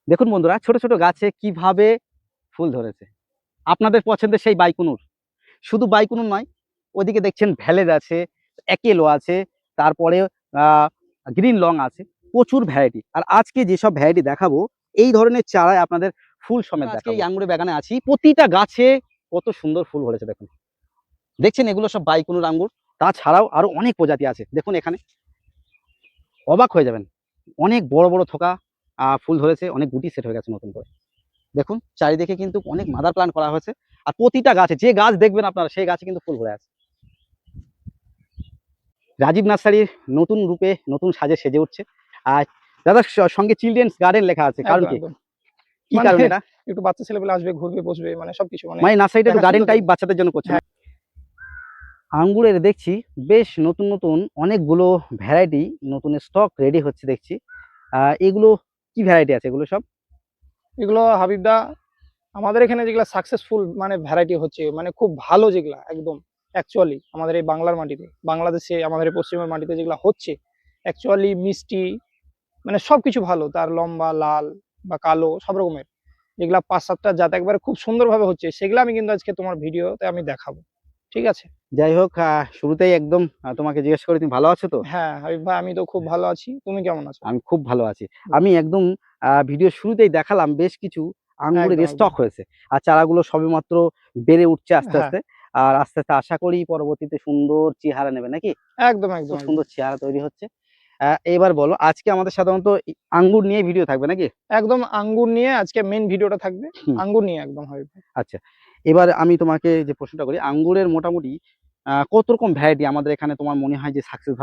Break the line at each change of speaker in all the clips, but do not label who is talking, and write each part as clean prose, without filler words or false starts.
দেখুন বন্ধুরা, ছোট ছোট গাছে কিভাবে ফুল ধরেছে। আপনাদের পছন্দের সেই বাইকুনুর, শুধু বাইকুনুর নয়, ওদিকে দেখছেন ভ্যালেজ আছে, একেলো আছে, তারপরে গ্রিন লং আছে, প্রচুর ভ্যারাইটি। আর আজকে যেসব ভ্যারাইটি দেখাবো, এই ধরনের চারায় আপনাদের ফুল সমেত আজকে এই আঙ্গুরের বাগানে আছি। প্রতিটা গাছে কত সুন্দর ফুল ধরেছে দেখুন। দেখছেন এগুলো সব বাইকুনুর আঙ্গুর। তাছাড়াও আরো অনেক প্রজাতি আছে। দেখুন এখানে অবাক হয়ে যাবেন, অনেক বড় বড় থোকা ফুল ধরেছে, অনেক গুটি সেট হয়ে গেছে নতুন করে। দেখুন চারিদিকে কিন্তু অনেক মাদার প্ল্যান্ট করা হয়েছে। আর প্রতিটা গাছে, যে গাছ দেখবেন আপনারা, সেই গাছে কিন্তু ফুল ভরে আছে। রাজীব নার্সারির নতুন রূপে, নতুন সাজে সেজে উঠছে। আর দাদার সঙ্গে চিলড্রেন্স গার্ডেন লেখা আছে, কারণ কি, কি
মানে
কারণ এটা?
একটু বাচ্চা ছেলেপেলে আসবে, ঘুরবে, বসবে, মানে সবকিছু,
মানে নার্সারিটা একটু গার্ডেন টাইপ বাচ্চাদের জন্য করছে। আঙ্গুরের দেখছি বেশ নতুন নতুন অনেকগুলো ভ্যারাইটি, নতুন স্টক রেডি হচ্ছে দেখছি। এগুলো কি ভ্যারাইটি আছে এগুলো সব?
এগুলো হাবিবদা আমাদের এখানে যেগুলা সাকসেসফুল মানে ভ্যারাইটি হচ্ছে, মানে খুব ভালো যেগুলা একদম অ্যাকচুয়ালি আমাদের এই বাংলার মাটিতে, বাংলাদেশে আমাদের এই পশ্চিমের মাটিতে যেগুলা হচ্ছে অ্যাকচুয়ালি মিষ্টি, মানে সবকিছু ভালো, তার লম্বা, লাল বা কালো সব রকমের যেগুলা ৫-৭টা জাত একবারে খুব সুন্দরভাবে হচ্ছে, সেগুলো আমি কিন্তু আজকে তোমার ভিডিওতে আমি দেখাবো। ঠিক আছে?
যাই হোক, শুরুতেই একদম তোমাকে জিজ্ঞেস করি, তুমি ভালো আছো তো?
হ্যাঁ হাবিব ভাই, আমি তো খুব ভালো আছি। তুমি কেমন আছো?
আমি খুব ভালো আছি। আমি একদম ভিডিওর শুরুতেই দেখালাম বেশ কিছু আঙ্গুরের
একদম একদম।
স্টক হয়েছে। আর চারাগুলো সবেমাত্র বেড়ে উঠছে আস্তে
হ্যাঁ,
আস্তে। আর আস্তে আস্তে আশা করি পরবর্তীতে সুন্দর চেহারা নেবে নাকি?
একদম
খুব
একদম একদম।
সুন্দর চেহারা তৈরি হচ্ছে। এবার বলো, আজকে আমাদের সাধারণত আঙ্গুর নিয়ে ভিডিও থাকবে নাকি?
একদম আঙ্গুর নিয়ে আজকে মেইন ভিডিওটা থাকবে।
হুম,
আঙ্গুর নিয়ে একদম হাবিব ভাই।
আচ্ছা। এবার আমি তোমাকে যে প্রশ্নটা করি, আঙ্গুরের মোটামুটি কত রকম ভ্যারাইটি আমাদের এখানে তোমার মনে হয় যে সাকসেস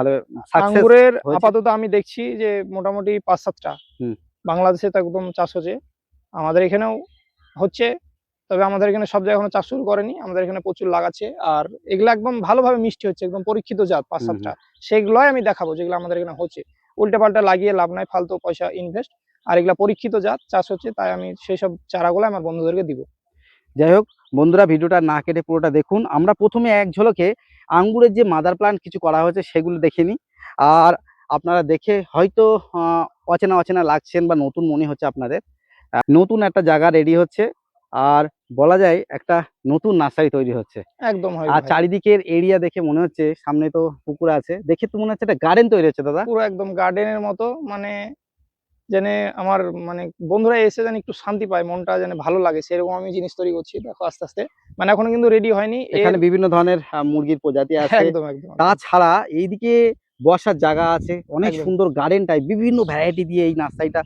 আঙ্গুরের
হয়েছে?
আপাতত আমি দেখছি যে মোটামুটি ৫-৭টা
হুম,
বাংলাদেশে তো একদম চাষ হচ্ছে। আমাদের এখানেও হচ্ছে। তবে আমাদের এখানে সব জায়গায় এখনো চাষ শুরু করেনি। আমাদের এখানে প্রচুর লাগাচ্ছে। আর এগুলা একদম ভালোভাবে মিষ্টি হচ্ছে। একদম পরীক্ষিত জাত
হুম,
৫-৭টা।
হুম।
সেগুলোই আমি দেখাবো যেগুলো আমাদের এখানে হচ্ছে। উল্টে-পাল্টা লাগিয়ে লাভ নাই, ফালতু পয়সা ইনভেস্ট। আর এগুলা পরীক্ষিত জাত চাষ হচ্ছে, তাই আমি সেসব চারাগুলো আমার বন্ধুদেরকে দিব।
যাই হোক বন্ধুরা, ভিডিওটা না কেটে পুরোটা দেখুন। আমরা প্রথমে এক ঝলকে আঙ্গুরের যে মাদার প্ল্যান্ট কিছু করা হয়েছে সেগুলো দেখে নিই। আর আপনারা দেখে হয়তো অচেনা অচেনা লাগছেন বা নতুন মনে হচ্ছে আপনাদের। নতুন একটা জায়গা রেডি হচ্ছে, আর বলা যায় একটা নতুন নার্সারি তৈরি হচ্ছে।
একদম হাবিব
আর
ভাই।
চারিদিকের এরিয়া দেখে মনে হচ্ছে, সামনে তো পুকুর আছে, দেখে তো মনে হচ্ছে একটা গার্ডেন তৈরি হচ্ছে দাদা।
পুরো একদম গার্ডেনের মতো, মানে যেন আমার মানে বন্ধুরা এসে যেন একটু শান্তি পায়, মনটা যেন ভালো লাগে, সেরকম আমি জিনিস তৈরি করছি। দেখো আস্তে আস্তে, মানে এখনো কিন্তু রেডি হয়নি এর।
এখানে বিভিন্ন ধরনের মুরগির প্রজাতি আছে।
একদম একদম একদম
তাছাড়া এইদিকে বসার জায়গা আছে, অনেক
একদম
সুন্দর গার্ডেন টাইপ, বিভিন্ন ভ্যারাইটি দিয়ে এই নার্সারিটা,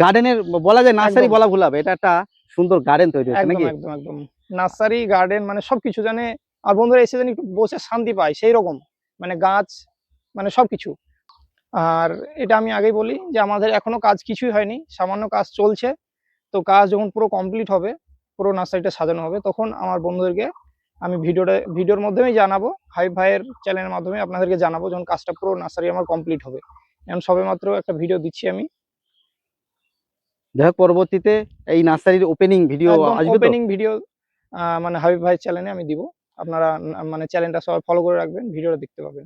গার্ডেনের বলা যায়, নার্সারি
একদম
বলা ভুল হবে, এটা একটা সুন্দর গার্ডেন তৈরি হচ্ছে
একদম
নাকি?
একদম একদম নার্সারি গার্ডেন মানে সবকিছু জানে। আর বন্ধুরা এসে যেন একটু বসে শান্তি পায় সেই রকম, মানে গাছ, মানে সবকিছু। আর এটা আমি আগেই বলি যে আমাদের এখনো কাজ কিছুই হয়নি, সামান্য কাজ চলছে। তো কাজ যখন পুরো কমপ্লিট হবে, পুরো নার্সারিটা সাজানো হবে, তখন আমার বন্ধুদেরকে আমি ভিডিওর মাধ্যমেই জানাবো। হাবিব ভাইয়ের চ্যানেলের মাধ্যমে আপনাদেরকে জানাবো যখন কাজটা পুরো নার্সারি আমার কমপ্লিট হবে। এখন সবেমাত্র একটা ভিডিও দিচ্ছি আমি।
যাই হোক, পরবর্তীতে এই নার্সারির ওপেনিং ভিডিও
একদম
আসবে তো?
ওপেনিং ভিডিও মানে হাবিব ভাইয়ের চ্যানেলে আমি দিব। আপনারা মানে চ্যানেলটা সবাই ফলো করে রাখবেন, ভিডিওটা দেখতে পাবেন।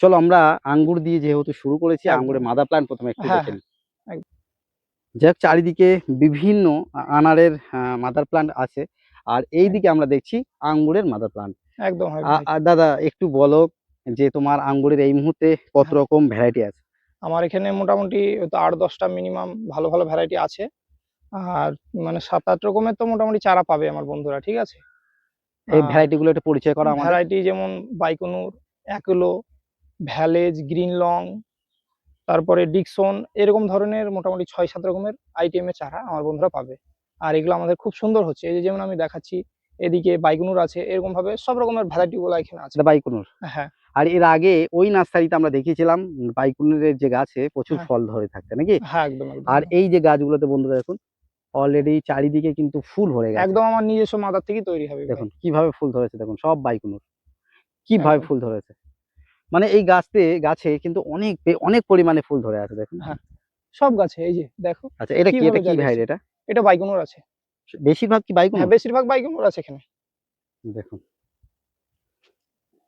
চলো আমরা আঙ্গুর দিয়ে যেহেতু শুরু করেছি,
একদম
আঙ্গুরের
একদম।
মাদার প্ল্যান্ট প্রথমে একটু
হ্যাঁ
দেখে
হ্যাঁ
নিই।
একদম
যাই হোক, চারিদিকে বিভিন্ন আনারের মাদার প্ল্যান্ট আছে। আর এইদিকে আমরা দেখছি আঙ্গুরের মাদার প্ল্যান্ট।
একদম হাবিব ভাই।
আর দাদা একটু বলো যে তোমার আঙ্গুরের এই মুহূর্তে কত
হ্যাঁ,
রকম ভ্যারাইটি আছে?
আমার এখানে মোটামুটি হয়তো ৮-১০টা মিনিমাম ভালো ভালো ভ্যারাইটি আছে। আর মানে ৭-৮ রকমের তো মোটামুটি চারা পাবে আমার বন্ধুরা। ঠিক আছে?
এই
আর
ভ্যারাইটি গুলো একটু পরিচয় করা আমাদের।
ভ্যারাইটি যেমন বাইকনুর, অ্যাকুলো, ভ্যালেজ, গ্রিন লং, তারপরে ডিকসন, এরকম ধরনের মোটামুটি ৬-৭ রকমের আইটেমের চারা আমার বন্ধুরা পাবে। আর এগুলো আমাদের খুব সুন্দর হচ্ছে। এই যে যেমন আমি দেখাচ্ছি, এদিকে বাইকনুর আছে, এরকম ভাবে সব রকমের ভ্যারাইটি গুলো এখানে আছে।
এটা বাইকুনুর।
হ্যাঁ,
আর এর আগে ওই নার্সারিতে আমরা দেখিয়েছিলাম বাইকুনুরের যে গাছে প্রচুর
হ্যাঁ,
ফল ধরে থাকতে নাকি?
হ্যাঁ, একদম, একদম,
আর
একদম।
এই যে গাছগুলোতে বন্ধুরা দেখুন, অলরেডি চারিদিকে কিন্তু ফুল ভরে গেছে।
একদম আমার নিজস্ব মাদার থেকেই তৈরি হবে ভাই।
দেখুন কিভাবে ফুল ধরেছে, দেখুন সব বাইকুনুর কিভাবে
একদম।
ফুল ধরেছে। মানে এই গাছে কিন্তু অনেক পরিমাণে ফুল ধরে আছে দেখুন।
হ্যাঁ, সব গাছে এই যে দেখো
আচ্ছা, এটা কি,
কিভাবে
এটা কি
জ্বালিয়েছে।
ভ্যারাইটি এটা?
এটা বাইকনুর আছে।
বেশিরভাগ কি
হ্যাঁ,
বাইকুনুর?
বেশিরভাগ বাইকনুর আছে এখানে।
দেখুন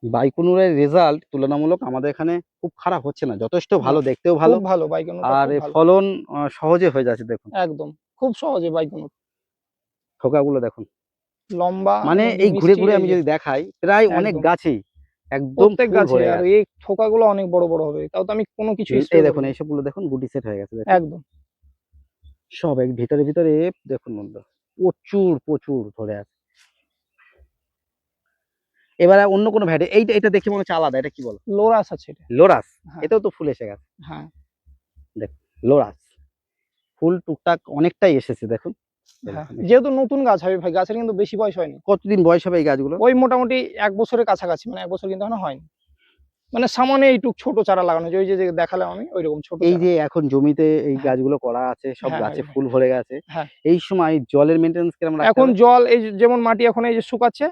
বাইকুনুরের রেজাল্ট তুলনামূলক আমাদের এখানে খুব খারাপ হচ্ছে না, যথেষ্ট ভালো, দেখতেও ভালো।
খুব ভালো বাইকোনোরটা,
আর
খুব
এর
ভালো।
ফলন সহজে হয়ে যাচ্ছে। দেখুন
একদম খুব সহজে বাইকোনোর,
থোকাগুলো দেখুন,
লম্বা
মানে
এবং কি
এই ঘুরে
মিষ্টি,
ঘুরে
এই
আমি
যে
যদি দেখাই প্রায় অনেক
একদম
গাছেই একদম
প্রত্যেক
ফুল
গাছে।
ভরে
আর
গেছে।
এই থোকাগুলো অনেক বড় বড় হবে, তাও তো আমি কোনো কিছু স্প্রে
এই দেখুন
করিনি।
এইসবগুলো দেখুন গুটি সেট হয়ে গেছে, দেখুন
একদম
সব এক ভিতরে ভিতরে। দেখুন বন্ধুরা, প্রচুর প্রচুর ধরে আছে। এবারে অন্য কোনো ভ্যারাইটি, এইটা এটা দেখে মনে হচ্ছে আলাদা, এটা কি বলো?
লোরাস আছে এটা।
লোরাস,
হ্যাঁ
এটাও তো ফুল এসে গেছে।
হ্যাঁ
দেখুন লোরাস ফুল টুকটাক অনেকটাই এসেছে, দেখুন এই
হ্যাঁ,
দেখুন।
যেহেতু নতুন গাছ হবে ভাই, গাছের কিন্তু বেশি বয়স হয়নি।
কতদিন বয়স হবে এই গাছগুলো?
ওই মোটামুটি ১ বছরের কাছাকাছি, মানে ১ বছর কিন্তু এখনো হয়নি। মানে সামান্য এইটুক ছোট চারা লাগানো হয়েছে, ওই যে দেখালাম আমি ওইরকম ছোট
এই
চারা।
যে এখন জমিতে এই
হ্যাঁ
গাছগুলো করা আছে, সব
হ্যাঁ
গাছে
হাবিব ভাই,
ফুল ভরে গেছে,
হ্যাঁ।
এই সময় জলের মেনটেন্স কিরকম রাখতে
এখন
হবে?
জল এই যে যেমন মাটি এখন এই যে শুকাচ্ছে,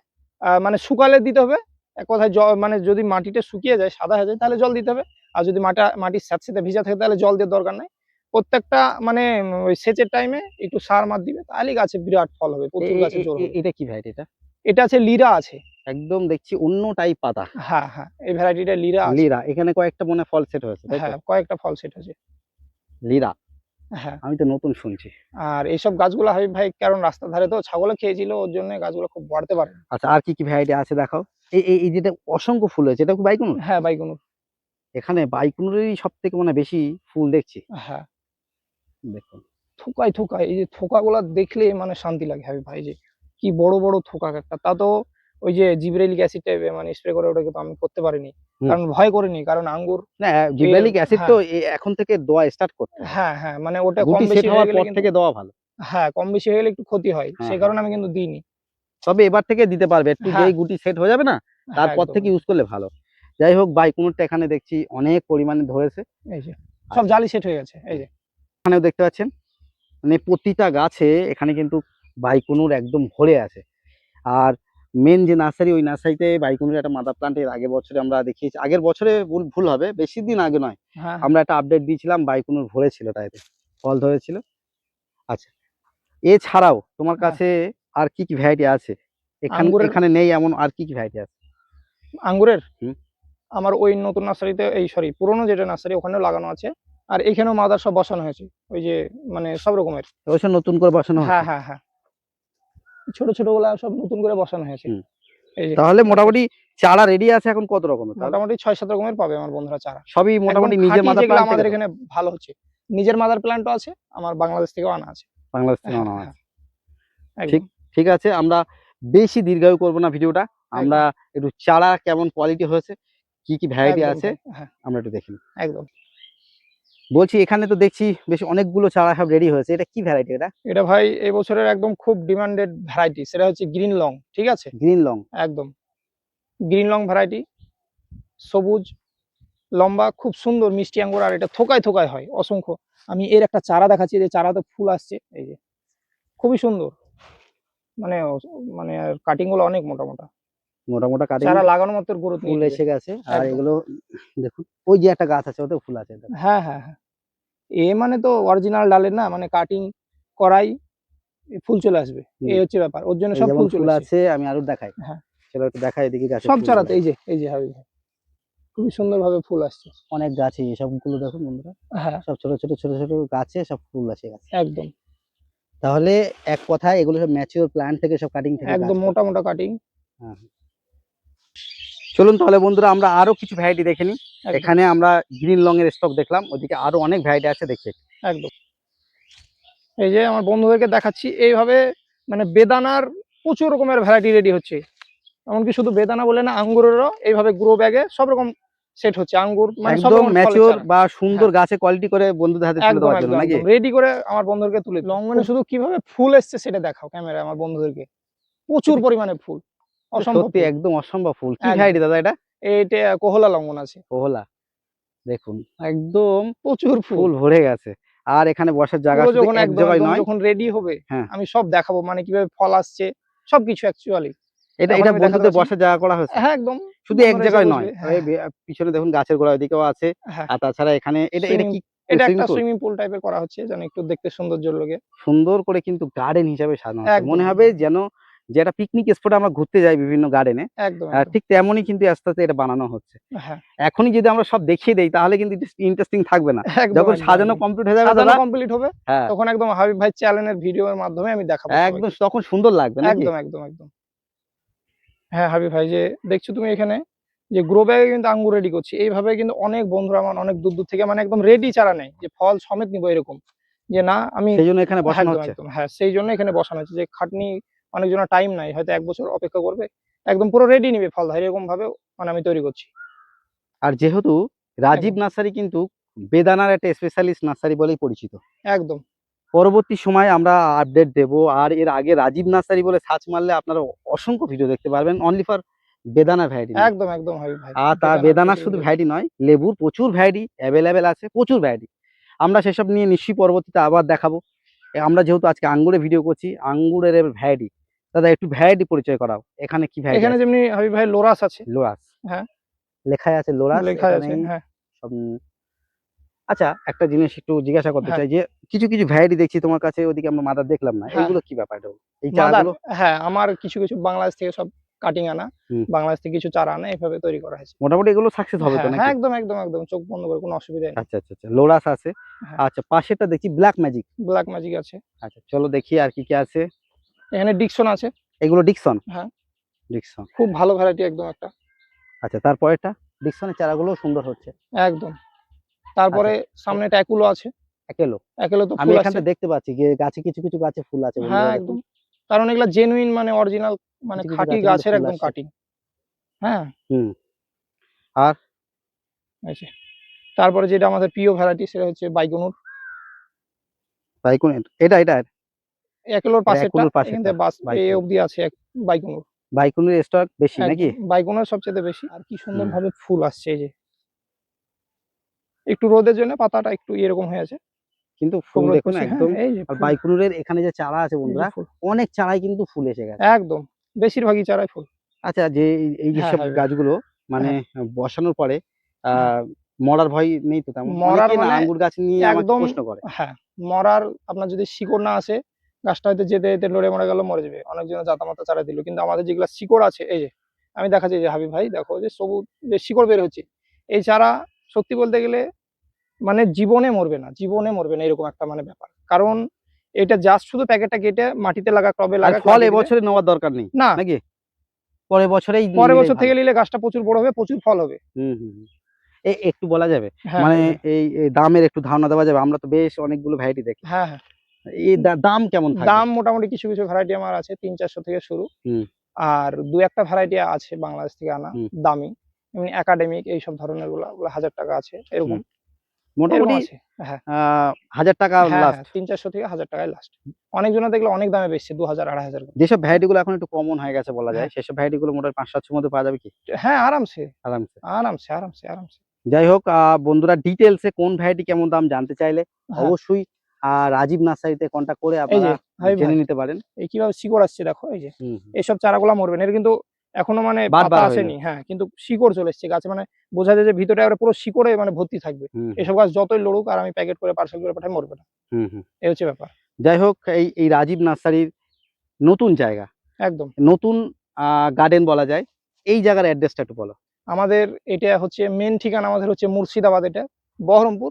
মানে শুকালে দিতে হবে। এক কথায় মানে যদি মাটিটা শুকিয়ে যায়, সাদা হয়ে যায়, তাহলে জল দিতে হবে। আর যদি মাটি স্যাঁতসেঁতে ভিজা থাকে তাহলে জল দেওয়ার দরকার নাই। প্রত্যেকটা মানে ওই সেচের টাইমে একটু সার মার দিবে, তাহলেই গাছে বিরাট ফল হবে, প্রচুর গাছে জোর হবে।
এটা কি ভ্যারাইটি? এটা
এটা আছে লিরা আছে।
একদম দেখছি অন্য টাইপ পাতা।
হ্যাঁ হ্যাঁ, এই ভ্যারাইটিটা লিরা আছে।
লিরা, এখানে কয়েকটা মনে হয় ফল সেট হয়েছে, তাই তো?
হ্যাঁ, কয়েকটা ফল সেট হয়েছে।
লিরা,
হ্যাঁ,
আমি তো নতুন শুনছি।
আর এইসব গাছগুলো হাবিব ভাই কারণ রাস্তার ধারে তো ছাগলে খেয়েছিল, ওর জন্য গাছগুলো খুব বাড়তে পারে না।
আচ্ছা, আর কি কি ভ্যারাইটি আছে দেখাও। এই যেটা অসংখ্য ফুল হয়েছে, এটা কি বাইকুনুর?
হ্যাঁ, বাইগুন।
এখানে বাইকুনুরেরই সব থেকে মানে বেশি ফুল দেখছি।
হ্যাঁ,
দেখুন
থোকায় থোকায় এই যে থোকাগুলা দেখলে মানে শান্তি লাগে হাবিব ভাই, যে কি বড় বড় থোকা একটা। তা তো ওই যে জিবরেলিক অ্যাসিড টাইপের মানে স্প্রে করে ওটা কিন্তু আমি করতে পারিনি,
হুম।
কারণ ভয় করিনি, কারণ আঙ্গুর
না,
এর
জিবরেলিক অ্যাসিড তো
হ্যাঁ
এখন থেকে দেওয়া স্টার্ট করতে হবে।
হ্যাঁ হ্যাঁ, মানে ওটা কম
গুটি সেট
বেশি হয়ে
হওয়ার
গেলে
পর
কিন্তু
থেকে দেওয়া ভালো।
হ্যাঁ কম বেশি হয়ে গেলে একটু ক্ষতি হয়,
হ্যাঁ
সেই
হ্যাঁ,
কারণে আমি কিন্তু দিইনি।
তবে এবার থেকে দিতে পারবে, একটু
হ্যাঁ
যেই গুটি সেট হয়ে যাবে না,
হ্যাঁ,
তারপর
একদম
থেকে
একদম।
ইউজ করলে ভালো। যাই হোক, বাইকুনুরটা এখানে দেখছি অনেক পরিমাণে ধরেছে।
এই যে
আর
সব জালি সেট হয়ে গেছে, এই যে
এখানেও দেখতে পাচ্ছেন, মানে প্রতিটা গাছে এখানে কিন্তু বাইকুনুর একদম ভরে আছে। আর মেন যে নার্সারি, ওই নার্সারিতে বাইকুনুর একটা মাদার প্লান্ট এর আগের বছরে আমরা দেখিয়েছি, আগের বছরে ভুল হবে, বেশি দিন আগে নয়,
হ্যাঁ হ্যাঁ
আমরা একটা আপডেট দিয়েছিলাম, বাইকুনুর ভরেছিল, তাইতে ফল ধরেছিল। আচ্ছা, এছাড়াও তোমার
হ্যাঁ।
কাছে আর কি কি ভ্যারাইটি আছে?
আঙ্গুরের,
এখানে নেই এমন আর কি কি ভ্যারাইটি আছে?
আঙ্গুরের
হুম।
আমার ওই নতুন নার্সারিতে, এই সরি পুরোনো যেটা নার্সারি ওখানেও লাগানো আছে। আর এখানেও মাদার সব বসানো হয়েছে, ওই যে মানে সব রকমের।
অবশ্য নতুন করে বসানো
হ্যাঁ
হচ্ছে।
হ্যাঁ হ্যাঁ, ছোট ছোট গুলা সব নতুন করে বসানো হয়েছে।
হুম।
এই যে
তাহলে মোটামুটি চারা রেডি আছে এখন কত রকমের? তাহলে
মোটামুটি ৬-৭ রকমের পাবে আমার বন্ধুরা চারা।
সবই
একদম
মোটামুটি নিজের
খাঁটি
মাদার
যেগুলো
প্লান্ট থেকে
আমাদের
তো?
এখানে ভালো হচ্ছে। নিজের মাদার প্ল্যান্টও আছে, আমার বাংলাদেশ থেকেও আনা আছে।
বাংলাদেশ থেকে
হ্যাঁ
আনা
হ্যাঁ,
আছে। ঠিক
একদম
ঠিক আছে, আমরা বেশি দীর্ঘায়ু করব না ভিডিওটা, আমরা
একদম
একটু চারা কেমন কোয়ালিটি হয়েছে, কি কি ভ্যারাইটি
একদম
আছে
ভাই, হ্যাঁ
আমরা একটু দেখি।
একদম।
বলছি এখানে তো দেখছি বেশ অনেকগুলো চারা সব রেডি হয়েছে, এটা কি ভ্যারাইটি? এটা
এটা ভাই এই বছরের একদম খুব ডিমান্ডেড ভ্যারাইটি, সেটা হচ্ছে গ্রিন লং। ঠিক আছে,
গ্রিন লং।
একদম গ্রিন লং ভ্যারাইটি, সবুজ লম্বা, খুব সুন্দর মিষ্টি আঙ্গুর। আর এটা থোকায় থোকায় হয় অসংখ্য। আমি এর একটা চারা দেখাচ্ছি, যে চারাতে ফুল আসছে, এই যে খুবই সুন্দর। মানে মানে কাটিং গুলো অনেক মোটা মোটা,
মোটা মোটা কাটিং,
চারা লাগানো মাত্র গ্রোথ
ফুল
নিয়ে নেবে।
এসে গেছে। আর
একদম
এগুলো দেখুন, ওই যে একটা গাছ আছে ওতেও ফুল আছে, দেখুন।
হ্যাঁ হ্যাঁ হ্যাঁ, এ মানে তো অরিজিনাল ডালের না, মানে কাটিং করাই ফুল চলে আসবে,
হুম।
এই হচ্ছে ব্যাপার, ওর জন্য
এই
সব
যেমন
ফুল চলে
ফুল
আসছে।
আছে, আমি আরো দেখাই,
হ্যাঁ,
চলো একটু দেখাই, এদিকে গাছে
সব
ফুল
চারাতে এই যে হাবিব ভাই, খুবই সুন্দর ভাবে ফুল আসছে।
অনেক গাছে সবগুলো দেখুন বন্ধুরা,
হ্যাঁ,
সব ছোট ছোট ছোট ছোট গাছে সব ফুল আছে গাছে।
একদম
তাহলে এক কথায় এগুলো সব ম্যাচিওর প্ল্যান্ট থেকে, সব কাটিং থেকে গাছ
একদম
করা।
মোটা মোটা কাটিং।
হ্যাঁ। চলুন তাহলে বন্ধুরা আমরা আরো কিছু ভ্যারাইটি দেখে নিই।
একদম
এখানে আমরা গ্রিন লং এর স্টক দেখলাম, ওদিকে আরো অনেক ভ্যারাইটি আছে, দেখি।
একদম। এই যে আমার বন্ধুদেরকে দেখাচ্ছি এইভাবে, মানে বেদানার প্রচুর রকমের ভ্যারাইটি রেডি হচ্ছে। এমনকি শুধু বেদানা বলে না, আঙ্গুরেরও এইভাবে গ্রো ব্যাগে সব রকম সেট হচ্ছে। আঙ্গুর মানে সব
একদম
রকম ফলের
ম্যাচিওর
চারা।
বা সুন্দর
হ্যাঁ,
গাছে কোয়ালিটি করে বন্ধুদের হাতে তুলে
একদম
দেওয়ার জন্য
একদম
নাকি?
একদম রেডি করে আমার বন্ধুদেরকে তুলে লং মানে শুধু কিভাবে ফুল এসছে সেটা দেখাও ক্যামেরায় আমার বন্ধুদেরকে। প্রচুর
এটা
পরিমাণে ফুল, অসম্ভব
সত্যি
ফুল।
একদম অসম্ভব ফুল। কি
একদম,
ভ্যারাইটি দাদা এটা?
এইটা কোহলা লঙ্ঘন আছে।
ওহলা, দেখুন একদম
প্রচুর ফুল।
ফুল ভরে গেছে। আর এখানে বসার জায়গা
পুরো
শুধু
যখন
এক
একদম
জায়গায়
একদম
নয়।
যখন রেডি হবে,
হ্যাঁ,
আমি সব দেখাবো, মানে কিভাবে ফল আসছে সবকিছু অ্যাকচুয়ালি।
এটা
এখন
এটা
আমি দেখাতে
বন্ধুদের
পারছি না।
বসার জায়গা করা হয়েছে।
হ্যাঁ, একদম
শুধু এক
বন্ধুরা এসে
জায়গায় নয়,
বসবে।
ওই
হ্যাঁ
পিছনে দেখুন গাছের গোড়া ওইদিকেও আছে।
হ্যাঁ,
আর তাছাড়া এখানে এটা এটা
সুইমিং,
কি
এটা
সুইমিং
একটা
পুল?
সুইমিং পুল টাইপের করা হচ্ছে যেন একটু দেখতে সৌন্দর্য লাগে।
সুন্দর করে কিন্তু গার্ডেন হিসাবে সাজানো হচ্ছে,
একদম
মনে হবে
একদম
যেন যে একটা পিকনিক স্পটে আমরা ঘুরতে যাই বিভিন্ন গার্ডেনে,
একদম একদম।
ঠিক তেমনই কিন্তু আস্তে আস্তে এটা বানানো হচ্ছে।
হ্যাঁ,
এখনই যদি আমরা সব দেখিয়ে দেই তাহলে কিন্তু ইন্টারেস্টিং থাকবে না।
একদম
যখন
একদম
সাজানো
একদম।
কমপ্লিট হয়ে যাবে
সাজানো
দাদা,
কমপ্লিট হবে,
হ্যাঁ,
তখন একদম হাবিব ভাই চ্যানেলের ভিডিওর মাধ্যমে আমি দেখাবো
একদম
সবাইকে।
তখন সুন্দর লাগবে নাকি?
একদম একদম একদম। হ্যাঁ, হাবিব ভাই, যে দেখছো তুমি এখানে যে গ্রো ব্যাগে কিন্তু আঙ্গুর রেডি করছি। এইভাবে কিন্তু অনেক বন্ধুরা আমার অনেক দূর, দূর থেকে মানে একদম রেডি চারা নেয় যে ফল সমেত নিবো এরকম। যে না আমি
সেইজন্য এখানে বসানো
একদম,
হচ্ছে।
একদম। হ্যাঁ, সেইজন্য এখানে বসানো হয়েছে যে খাটনি অনেকজনের টাইম নাই। হয়তো ১ বছর অপেক্ষা করবে। একদম পুরো রেডি নিবে ফলটা, এরকম ভাবে মানে আমি তৈরি করছি।
আর যেহেতু রাজীব
একদম,
নার্সারি কিন্তু বেদানার একটা স্পেশালিস্ট নার্সারি বলেই পরিচিত।
একদম,
পরবর্তী সময়ে আমরা আপডেট দেব। আর এর আগে রাজীব নার্সারি বলে সার্চ মারলে আপনারা অসংখ্য ভিডিও দেখতে পারবেন অনলি ফর বেদানা ভ্যারাইটি নিয়ে।
একদম, একদম হাবিব ভাই।
আর তার
বেদানার
বেদানার
প্রচুর
শুধু
ভিডিও।
ভ্যারাইটি নয়, লেবুর প্রচুর ভ্যারাইটি অ্যাভেলেবেল আছে, প্রচুর ভ্যারাইটি। আমরা সেসব নিয়ে নিশ্চয়ই পরবর্তীতে আবার দেখাবো। আমরা যেহেতু আজকে আঙ্গুরে ভিডিও করছি, আঙ্গুরের ভ্যারাইটি, দাদা একটু ভ্যারাইটি পরিচয় করাও। এখানে কি ভ্যারাইটি
এখানে
আছে?
যেমনি হাবিব ভাই লোরাস আছে।
লোরাস
হ্যাঁ,
লেখাই আছে, লোরাস
লেখা আছে।
এখানেই
হ্যাঁ,
সব। আচ্ছা, একটা জিনিস একটু জিজ্ঞাসা করতে
হ্যাঁ,
চাই যে কিছু কিছু ভ্যারাইটি দেখছি তোমার কাছে, ওদিকে আমরা মাদার দেখলাম না,
হ্যাঁ।
এইগুলো কি ব্যাপার এটা? এই
মাদার,
চারাগুলো?
হ্যাঁ, আমার কিছু, কিছু বাংলাদেশ থেকে সব কাটিং আনা।
হুম,
বাংলাদেশ থেকে কিছু চারা আনা, এভাবে তৈরি করা হয়েছে।
মোটামুটি এগুলো সাকসেস হবে তো
হ্যাঁ, হ্যাঁ,
নাকি?
একদম, একদম, একদম। চোখ বন্ধ করে কোনো অসুবিধাই নেই।
আচ্ছা আচ্ছা আচ্ছা, লোরাস আছে।
হ্যাঁ,
আচ্ছা, পাশেরটা দেখছি ব্ল্যাক ম্যাজিক।
ব্ল্যাক ম্যাজিক আছে।
আচ্ছা চলো দেখি আর কি কি আছে।
এখানে ডিকসন আছে।
এগুলো ডিকসন।
হ্যাঁ,
ডিকসন।
খুব ভালো ভ্যারাইটি একদম একটা।
আচ্ছা, তারপরেরটা ডিকসনের চারাগুলো সুন্দর হচ্ছে।
একদম। তারপরে
আচ্ছা,
সামনে একটা অ্যাকুলো আছে।
একেলো।
অ্যাকুলো তো
আমি
ফুল আসছে।
এখানটা দেখতে পাচ্ছি যে গাছে কিছু কিছু গাছে ফুল আছে
হ্যাঁ,
বন্ধুরা, দেখুন।
একদম। কারণ এগুলা জেনুইন মানে অরিজিনাল মানে
কিছু কিছু
খাঁটি
গাছে কিন্তু
গাছের
ফুল
একদম
আসছে।
কাটিং। হ্যাঁ,
হুম। আর
এই যে। তারপরে যেটা আমাদের প্রিয় ভ্যারাইটি সেটা হচ্ছে বাইকনুর।
বাইকুনের এটা এটা
অ্যাকুলোর
এটা
পাশেরটা,
একুলোর
এখান
পাশেরটা
থেকে বাস এই
বাইকুন।
অবধি আছে এক বাইকনুর।
বাইকুনের স্টক বেশি নাকি?
একদম। বাইকনের সবচাইতে বেশি। আর কি
হুম।
সুন্দরভাবে ফুল আসছে এই যে। একটু রোদের জন্য পাতাটা একটু এরকম হয়ে আছে।
কিন্তু
খুব
ফুল
রোদ
দেখুন
পড়ছে, হ্যাঁ,
একদম।
এই যে
আর
ফুল,
বাইকুনুরের এখানে যে চারা আছে
এই যে
বন্ধুরা,
ফুল।
অনেক চারাই কিন্তু ফুল এসে গেছে।
একদম। বেশিরভাগই চারাই ফুল।
আচ্ছা, যে এই
হ্যাঁ,
যেসব
হাবিব ভাই।
গাছগুলো মানে
হ্যাঁ,
বসানোর পরে
হ্যাঁ।
মরার ভয় নেই তো তেমন?
মরার
অনেকেই না
মানে
আঙ্গুর গাছ নিয়ে আমাকে
একদম,
প্রশ্ন করে।
হ্যাঁ, মরার আপনার যদি শিকড় না আসে, গাছটা হয়তো যেতে, যেতে লড়ে মরে গেল, মরে যাবে। অনেকজনের জাতা-মাতা চারা দিল। কিন্তু আমাদের যেগুলা শিকড় আছে, এই যে আমি দেখাচ্ছি যে হাবিব ভাই দেখো যে সবুজ যে শিকড় বের হচ্ছে। এই চারা সত্যি বলতে গেলে মানে জীবনে মরবে না, জীবনে মরবে না এরকম একটা মানে ব্যাপার। কারণ এটা জাস্ট শুধু প্যাকেটটা কেটে মাটিতে লাগা, টবে
আর
লাগাক,
ফল
লাগিয়ে দিলে
এবছরে নেওয়ার দরকার নেই
না,
নাকি? পরের বছরেই
পরের
নিলেই
বছর
ভালো।
থেকে নিলে গাছটা প্রচুর বড় হবে, প্রচুর ফল হবে।
হুম, হুম, হুম। একটু বলা যাবে?
হ্যাঁ,
মানে
হাবিব ভাই।
এই দামের একটু ধারণা দেওয়া যাবে? আমরা তো বেশ অনেকগুলো ভ্যারাইটি দেখলাম।
হ্যাঁ, হ্যাঁ।
এই দাম কেমন থাকবে?
দাম মোটামুটি কিছু, কিছু ভ্যারাইটি আমার আছে ৩-৪০০ থেকে শুরু।
হুম,
আর ২-১ টা ভ্যারাইটি আছে বাংলাদেশ থেকে আনা
হুম,
দামি। এমনি একাডেমিক এইসব ধরনের গুলা, ওগুলা ৳১,০০০ আছে
হুম।
এরকম, এরকম
মোটামুটি
আছে। হ্যাঁ,
৳১,০০০
হ্যাঁ, হ্যাঁ,
লাস্ট।
৩-৪০০ থেকে ৳১,০০০ লাস্ট। অনেকজনের দেখলে অনেক দামে বেচছে ২,০০০, ২,৫০০ করে।
যেসব ভ্যারাইটি গুলো এখন একটু কমন হয়ে গেছে বলা যায়,
হ্যাঁ,
সেসব ভ্যারাইটি গুলো মোটামুটি ৫-৭০০ র মধ্যে পাওয়া যাবে কি?
হ্যাঁ, আরামসে,
আরামসে।
আরামসে, আরামসে, আরামসে।
যাই হোক, বন্ধুরা ডিটেইলস এ কোন ভ্যারাইটি কেমন দাম জানতে চাইলে
হ্যাঁ,
অবশ্যই রাজীব নার্সারিতে কনট্যাক্ট করে
এই
আপনারা
যে হাবিব
জেনে
ভাই,
নিতে পারেন।
এই কিভাবে শিকড় আসছে দেখো, এই যে।
হুম, হুম।
এইসব চারাগুলা মরবে না। এর কিন্তু এখনো মানে পাতা
বার হয়নি।
আসেনি। হ্যাঁ, কিন্তু শিকড় চলে এসছে গাছে, মানে বোঝা যায় যে ভিতরে একেবারে পুরো শিকড়ে মানে ভর্তি থাকবে।
হুম, হুম,
এসব গাছ যতই লড়ুক আর আমি প্যাকেট করে পার্সেল করে পাঠাই, মরবে না।
হুম, হুম।
এই হচ্ছে ব্যাপার।
যাই হোক, এই রাজীব নার্সারির নতুন জায়গা,
একদম।
নতুন গার্ডেন বলা যায়। এই জায়গার অ্যাড্রেসটা একটু বলো।
আমাদের এটা হচ্ছে মেইন ঠিকানা, আমাদের হচ্ছে মুর্শিদাবাদ, এটা বহরমপুর।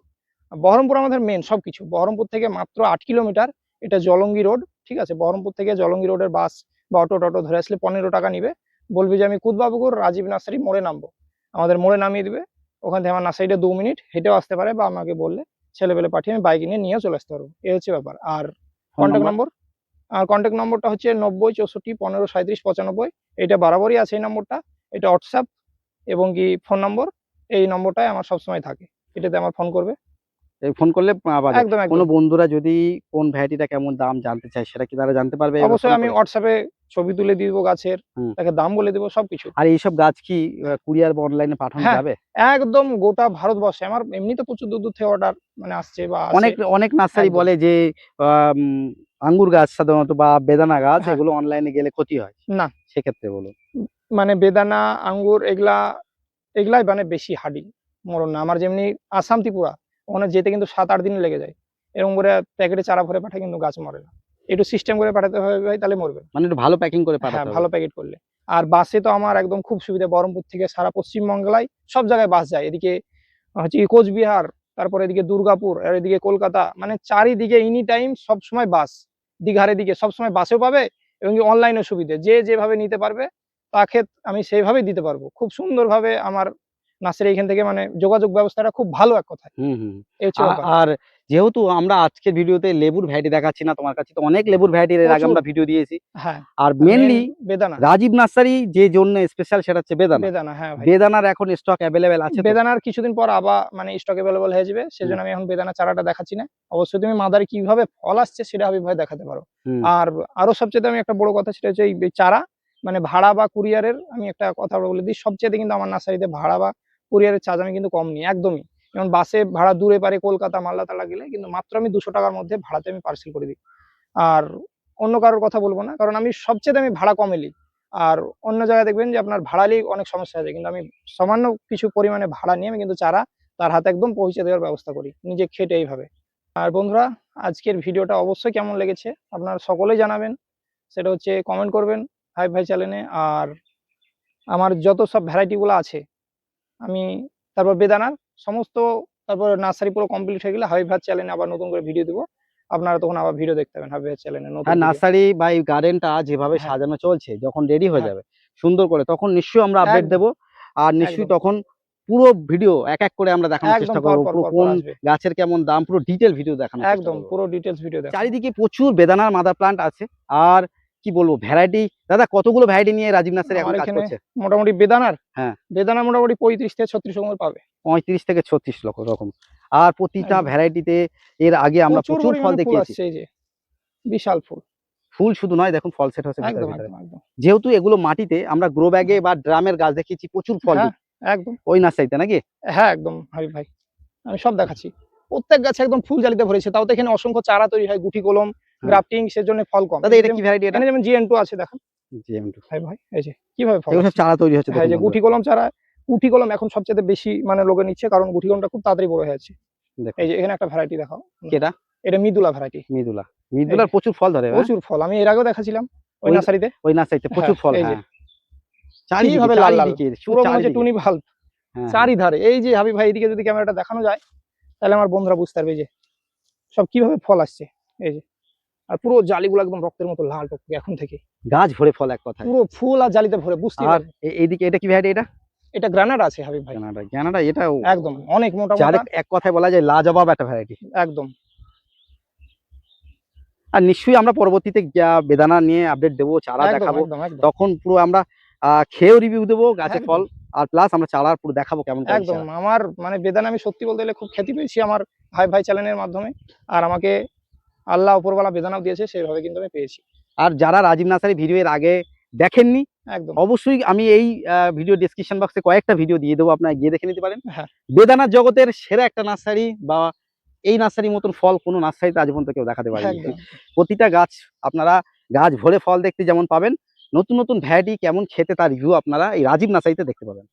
বহরমপুর আমাদের মেইন সবকিছু। বহরমপুর থেকে মাত্র ৮ কিলোমিটার। এটা জলঙ্গি রোড। ঠিক আছে? বহরমপুর থেকে জলঙ্গি রোডের বাস বা অটো-টটো ধরে আসলে ৳১৫ নিবে। বলবি যে আমি কুতবাবুপুর রাজীব নার্সারি মোড়ে নামবো। আমাদের মোড়ে নামিয়ে দিবে। ওখান থেকে আমার নার্সারিটা ২ মিনিট হেঁটেও আসতে পারে বা আমাকে বললে ছেলেপেলে পাঠিয়ে আমি বাইক নিয়ে নিয়েও চলে আসতে পারবো। এই হচ্ছে ব্যাপার। আর
ফোন
কনট্যাক্ট
নাম্বার?
নম্বর, কনট্যাক্ট নম্বরটা হচ্ছে ৯০ ৬৪ ১৫ ৩৭ ৯৫। এটা বরাবরই আছে এই নম্বরটা। এটা WhatsApp এবং কি ফোন নম্বর, এই নম্বরটাই আমার সবসময় থাকে। এটাতে আমার ফোন করবে।
এই ফোন করলে পাওয়া যায়।
একদম,
কোনো
একদম।
বন্ধুরা যদি কোন ভ্যারাইটিটা কেমন দাম জানতে চায়, সেটা কি তারা জানতে পারবে এভাবে ফোন
অবশ্যই আমি
করে?
WhatsApp এ ছবি তুলে দিয়ে দিব গাছের,
হুম।
তাকে দাম বলে দিব সবকিছু।
আর এইসব গাছ কি কুরিয়ার বা অনলাইনে পাঠানো
হ্যাঁ,
যাবে?
একদম গোটা ভারতবর্ষে। আমার এমনিতে প্রচুর দূর, দূর থেকে অর্ডার মানে আসছে বা আসে।
অনেক অনেক নার্সারি
একদম।
বলে যে আম আঙ্গুর গাছ সাধারণত বা বেদানা গাছ
হ্যাঁ,
এগুলো অনলাইনে গেলে ক্ষতি হয়।
না,
সেক্ষেত্রে বলুন।
মানে বেদানা, আঙ্গুর এগুলাই মানে বেশি হার্ডি, মরণ না। আমার যেমনি আসাম, ত্রিপুরা ওখানে যেতে কিন্তু ৭-৮ দিন লেগে যায়। এরকম করে প্যাকেটে চারা ভরে পাঠায় কিন্তু গাছ মরে না। একটু সিস্টেম করে পাঠাতে হবে ভাই, তাহলে মরবে।
মানে একটু ভালো প্যাকিং করে
হ্যাঁ,
পাঠাতে হবে।
ভালো প্যাকেট করলে। আর বাসে তো আমার একদম খুব সুবিধা, বহরমপুর থেকে সারা পশ্চিমবাংলায় সব জায়গায় বাস যায়। এদিকে হচ্ছে কি কোচবিহার, তারপরে এদিকে দুর্গাপুর, আর এদিকে কলকাতা, মানে চারিদিকে এনি টাইম সবসময় বাস। দীঘার এদিকে সবসময় বাসেও পাবে, এবং অনলাইনে সুবিধে, যে যেভাবে নিতে পারবে তাকে আমি সেইভাবেই দিতে পারবো। খুব সুন্দরভাবে আমার নার্সারি এখান থেকে, মানে যোগাযোগ ব্যবস্থাটা খুব ভালো এক কথায়।
হুম, হুম।
এই হচ্ছে ব্যাপার।
আর যেহেতু আমরা আজকের ভিডিওতে লেবুর ভ্যারাইটি দেখাচ্ছি না তোমার কাছে, তো অনেক লেবুর ভ্যারাইটির এর আগে
প্রচুর।
আমরা ভিডিও দিয়েছি।
হ্যাঁ,
আর
মেন
মেইনলি
বেদানা।
রাজীব নার্সারি যে জন্য স্পেশাল সেটা হচ্ছে বেদানা।
বেদানা, হ্যাঁ ভাই।
বেদানার এখন স্টক অ্যাভেলেবেল আছে তো?
বেদানার কিছুদিন পর আবার মানে স্টক অ্যাভেলেবল হয়ে যাবে।
হুম,
সেজন্য আমি এখন বেদানা চারাটা দেখাচ্ছি না। অবশ্যই তুমি মাদারে কিভাবে ফল আসছে সেটা হাবিব ভাই দেখাতে পারো।
হুম,
আর আরো সবচাইতে আমি একটা বড় কথা, সেটা হচ্ছে এই চারা, মানে ভাড়া বা কুরিয়ারের, আমি একটা কথা বলে দিই, সবচাইতে কিন্তু আমার নার্সারিতে ভাড়া বা কুরিয়ারের চার্জ আমি কিন্তু কম নিই একদমই। যেমন বাসে ভাড়া দূরে পারে কলকাতা, মালদা টালদা গেলে কিন্তু মাত্র আমি 200 টাকার মধ্যে ভাড়াতে আমি পার্সেল করে দিই। আর অন্য কারোর কথা বলবো না, কারণ আমি সবচাইতে আমি ভাড়া কমে নিই। আর অন্য জায়গায় দেখবেন যে আপনার ভাড়া নিয়ে অনেক সমস্যা আছে, কিন্তু আমি সামান্য কিছু পরিমাণে ভাড়া নিয়ে আমি কিন্তু চারা তার হাতে একদম পৌঁছে দেওয়ার ব্যবস্থা করি, নিজে খেটে এইভাবে। আর বন্ধুরা, আজকের ভিডিওটা অবশ্যই কেমন লেগেছে আপনারা সকলেই জানাবেন। সেটা হচ্ছে কমেন্ট করবেন হাবিব ভাই চ্যানেলে। আর আমার যত সব ভ্যারাইটি গুলো আছে আমি, তারপর বেদানার সমস্ত, তারপর নার্সারি পুরো কমপ্লিট হয়ে গেলে হাবিব ভাই চ্যানেলে আবার নতুন করে ভিডিও দিব। আপনারা তখন আবার ভিডিও দেখতে পাবেন হাবিব ভাই চ্যানেলে নতুন
আর
ভিডিও।
নার্সারি বা এই গার্ডেনটা যেভাবে
হ্যাঁ,
সাজানো চলছে, যখন রেডি হয়ে
হ্যাঁ,
যাবে সুন্দর করে, তখন নিশ্চয়ই আমরা আপডেট
একদম,
দেব। আর নিশ্চয়ই
একদম,
তখন পুরো ভিডিও এক এক করে আমরা দেখানোর
একদম
চেষ্টা
পর
করবো,
পর
পুরো
পর পর
কোন
আসবে।
গাছের কেমন দাম, পুরো ডিটেল ভিডিও দেখানোর চেষ্টা
একদম
করবো।
পুরো ডিটেইলস ভিডিও দেখাবো।
চারিদিকে প্রচুর বেদানার মাদার প্লান্ট আছে। আর কি বলবো, ভ্যারাইটি দাদা কতগুলো ভ্যারাইটি নিয়ে রাজীব নার্সারি এখন
আমার
কাজ
এখানে
করছে?
মোটামুটি বেদানার,
হ্যাঁ,
বেদানা মোটামুটি 35 থেকে 36 রকমের পাবে।
35 থেকে 36 লক্ষ রকম। আর প্রতিটা
একদম।
ভ্যারাইটিতে এর আগে আমরা
প্রচুর
প্রচুর ফল
পরিমাণে ফুল
দেখিয়েছি।
আসছে, এই যে বিশাল ফুল।
ফুল শুধু নয়, দেখুন ফল সেট হচ্ছে ভিতরে
একদম,
ভিতরে।
একদম, একদম।
যেহেতু এগুলো মাটিতে, আমরা গ্রো ব্যাগে বা ড্রামের গাছ দেখিয়েছি, প্রচুর ফল
হ্যাঁ, একদম।
ওই নার্সারিতে নাকি?
হ্যাঁ, একদম হাবিব ভাই। আমি সব দেখাচ্ছি। প্রত্যেক গাছে একদম ফুল জালিতে ভরেছে। তাও তো এখানে অসংখ্য চারা তৈরি হয়, গুটি কলম,
হ্যাঁ।
গ্রাফটিং, সেজন্য ফল কম।
দাদা এটা কি ভ্যারাইটি এটা?
এখানে যেমন GN2 আছে দেখেন
GM2।
হাবিব ভাই, এই যে কিভাবে ফল
এগুলো সব
আসছে।
চারা তৈরি হচ্ছে
হ্যাঁ, এই
দেখুন
যে
বন্ধুরা।
গুটি কলম চারা, গুটি কলম এখন সবচেয়ে বেশি মানে লোকে নিচ্ছে, কারণ গুটি কলমটা খুব তাড়াতাড়ি বড় হয়ে যাচ্ছে।
দেখুন
এই যে এখানে একটা ভ্যারাইটি দেখাও।
কি এটা?
এটা মৃদুলা ভ্যারাইটি।
মৃদুলা।
এই
মৃদুলার
যে
প্রচুর ফল ধরে, হ্যাঁ?
প্রচুর ফল। আমি এর আগেও দেখাছিলাম ওই
ওই
নার্সারিতে।
ওই নার্সারিতে প্রচুর
হ্যাঁ,
ফল,
এই যে
হ্যাঁ। চারিদিকে
কিভাবে লাল লাল,
চারিদিকে শুধু
পুরো মনে হচ্ছে
চারিদিকে।
টুনি বাল্ব
হ্যাঁ, হ্যাঁ।
চারিধারে। এই যে হাবিব ভাই এদিকে যদি ক্যামেরাটা দেখানো যায়, তাহলে আমার বন্ধুরা বুঝতে পারবে যে সব কিভাবে ফল আসছে। এই যে, আর পুরো জালিগুলো একদম রক্তের মতো লাল টকটকে এখন থেকে।
গাছ ভরে ফল এক কথায়।
পুরো ফুল আর জালিতে ভরে, বুঝতেই
আর
পারবেন।
এইদিকে এটা কি ভ্যারাইটি এটা?
এটা গ্রানাডা আছে হাবিব ভাই।
কানাডা। কানাডা এটাও
একদম অনেক মোটা
যার
মোটা।
এক কথায় বলা যায় লাজবাব একটা ভ্যারাইটি।
একদম,
আর নিশ্চয়ই আমরা পরবর্তীতে বেদানা নিয়ে আপডেট দেবো, চারা
একদম,
দেখাবো।
একদম, একদম,
তখন পুরো আমরা খেয়েও রিভিউ দেবো গাছের
একদম,
ফল, আর প্লাস আমরা চারা পুরো দেখাবো কেমন করে
একদম।
চারা।
আমার মানে বেদানা আমি সত্যি বলতে গেলে খুব খ্যাতি পেয়েছি আমার হাবিব ভাই চ্যানেলের মাধ্যমে। আর আমাকে আল্লাহ উপরওয়ালা বেদানাও দিয়েছে, সেইভাবে কিন্তু আমি পেয়েছি।
আর যারা রাজীব নার্সারি ভিডিও এর আগে দেখেননি,
একদম।
অবশ্যই আমি এই ভিডিও ডেসক্রিপশন বক্সে কয়েকটা ভিডিও দিয়ে দেবো, আপনারা গিয়ে দেখে নিতে পারেন।
হ্যাঁ,
বেদানার জগতের সেরা একটা নার্সারি, বা এই নার্সারির মতন ফল কোনো নার্সারিতে আজ পর্যন্ত কেউ দেখাতে পারেনি।
একদম।
প্রতিটা গাছ আপনারা গাছ ভরে ফল দেখতে যেমন পাবেন, নতুন নতুন ভ্যারাইটি কেমন খেতে তার রিভিউ আপনারা এই রাজীব নার্সারিতে দেখতে পাবেন।